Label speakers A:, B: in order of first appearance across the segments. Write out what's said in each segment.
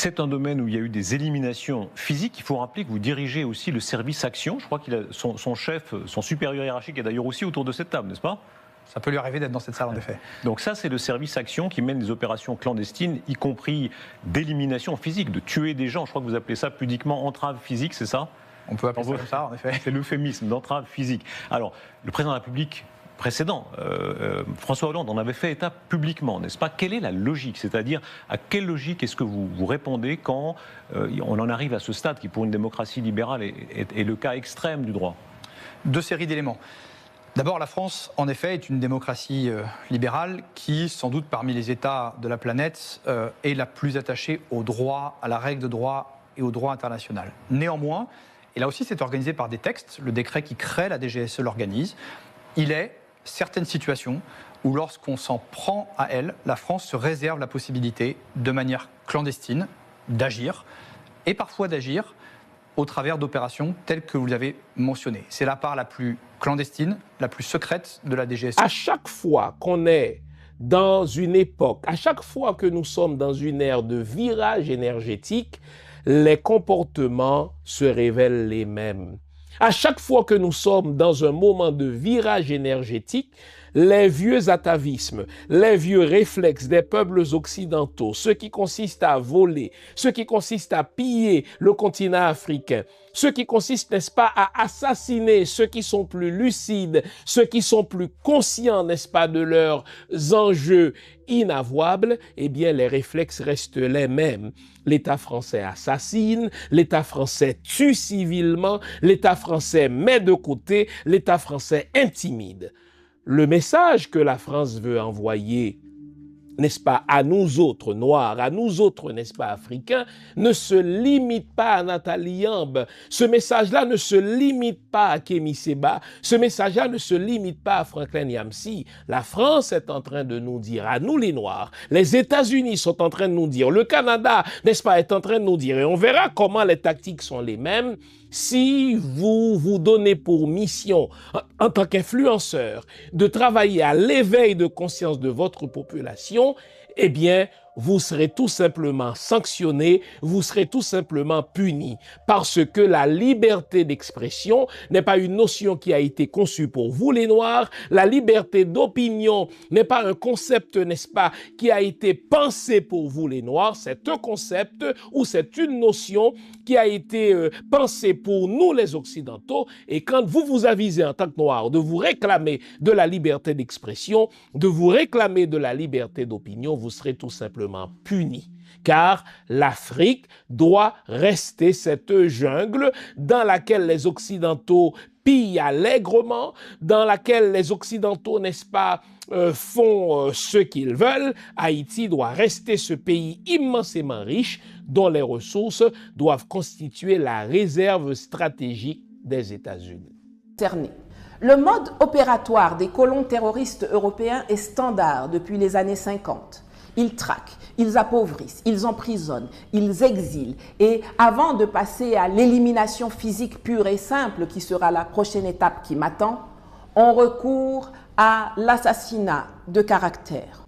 A: C'est un domaine où il y a eu des éliminations physiques. Il faut rappeler que vous dirigez aussi le service action. Je crois qu'il a son chef, son supérieur hiérarchique est d'ailleurs aussi autour de cette table, n'est-ce pas?
B: Ça peut lui arriver d'être dans cette salle, en effet.
A: Donc ça, c'est le service action qui mène des opérations clandestines, y compris d'élimination physique, de tuer des gens. Je crois que vous appelez ça pudiquement entrave physique, c'est ça?
B: On peut appeler ça comme ça, en effet.
A: C'est l'euphémisme d'entrave physique. Alors, le président de la République précédent, François Hollande, en avait fait état publiquement, n'est-ce pas? Quelle est la logique? C'est-à-dire, à quelle logique est-ce que vous répondez quand on en arrive à ce stade qui, pour une démocratie libérale, est le cas extrême du droit?
B: Deux séries d'éléments. D'abord, la France, en effet, est une démocratie libérale qui, sans doute, parmi les États de la planète, est la plus attachée au droit, à la règle de droit et au droit international. Néanmoins, et là aussi c'est organisé par des textes, le décret qui crée la DGSE l'organise, il est certaines situations où lorsqu'on s'en prend à elle, la France se réserve la possibilité, de manière clandestine, d'agir, et parfois d'agir au travers d'opérations telles que vous l'avez mentionné. C'est la part la plus clandestine, la plus secrète de la DGSE.
C: À chaque fois qu'on est dans une époque, à chaque fois que nous sommes dans une ère de virage énergétique, les comportements se révèlent les mêmes. À chaque fois que nous sommes dans un moment de virage énergétique, les vieux atavismes, les vieux réflexes des peuples occidentaux, ce qui consiste à voler, ce qui consiste à piller le continent africain, ce qui consiste, n'est-ce pas, à assassiner ceux qui sont plus lucides, ceux qui sont plus conscients, n'est-ce pas, de leurs enjeux inavouables, eh bien, les réflexes restent les mêmes. L'État français assassine, l'État français tue civilement, l'État français met de côté, l'État français intimide. Le message que la France veut envoyer, n'est-ce pas, à nous autres Noirs, à nous autres, n'est-ce pas, Africains, ne se limite pas à Nathalie Yamb. Ce message-là ne se limite pas à Kémy Séba. Ce message-là ne se limite pas à Franklin Yamsi. La France est en train de nous dire, à nous les Noirs, les États-Unis sont en train de nous dire, le Canada, n'est-ce pas, est en train de nous dire, et on verra comment les tactiques sont les mêmes. Si vous vous donnez pour mission, en tant qu'influenceur, de travailler à l'éveil de conscience de votre population, eh bien, vous serez tout simplement sanctionné, vous serez tout simplement puni, parce que la liberté d'expression n'est pas une notion qui a été conçue pour vous les Noirs, la liberté d'opinion n'est pas un concept, n'est-ce pas, qui a été pensé pour vous les Noirs, c'est un concept ou c'est une notion qui a été pensée pour nous les Occidentaux, et quand vous vous avisez en tant que Noirs de vous réclamer de la liberté d'expression, de vous réclamer de la liberté d'opinion, vous serez tout simplement puni. Car l'Afrique doit rester cette jungle dans laquelle les Occidentaux pillent allègrement, dans laquelle les Occidentaux, n'est-ce pas, font ce qu'ils veulent. Haïti doit rester ce pays immensément riche dont les ressources doivent constituer la réserve stratégique des États-Unis.
D: Le mode opératoire des colons terroristes européens est standard depuis les années 50. Ils traquent, ils appauvrissent, ils emprisonnent, ils exilent. Et avant de passer à l'élimination physique pure et simple, qui sera la prochaine étape qui m'attend, on recourt à l'assassinat de caractère.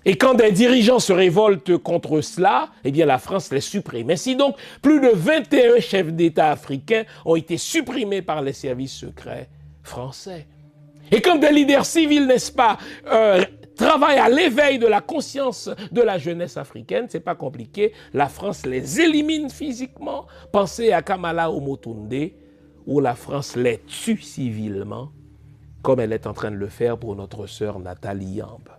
C: Et quand des dirigeants se révoltent contre cela, eh bien la France les supprime. Ainsi donc, plus de 21 chefs d'État africains ont été supprimés par les services secrets français. Et quand des leaders civils, n'est-ce pas, travaillent à l'éveil de la conscience de la jeunesse africaine, c'est pas compliqué, la France les élimine physiquement. Pensez à Kamala Omotunde, où la France les tue civilement, comme elle est en train de le faire pour notre sœur Nathalie Yamb.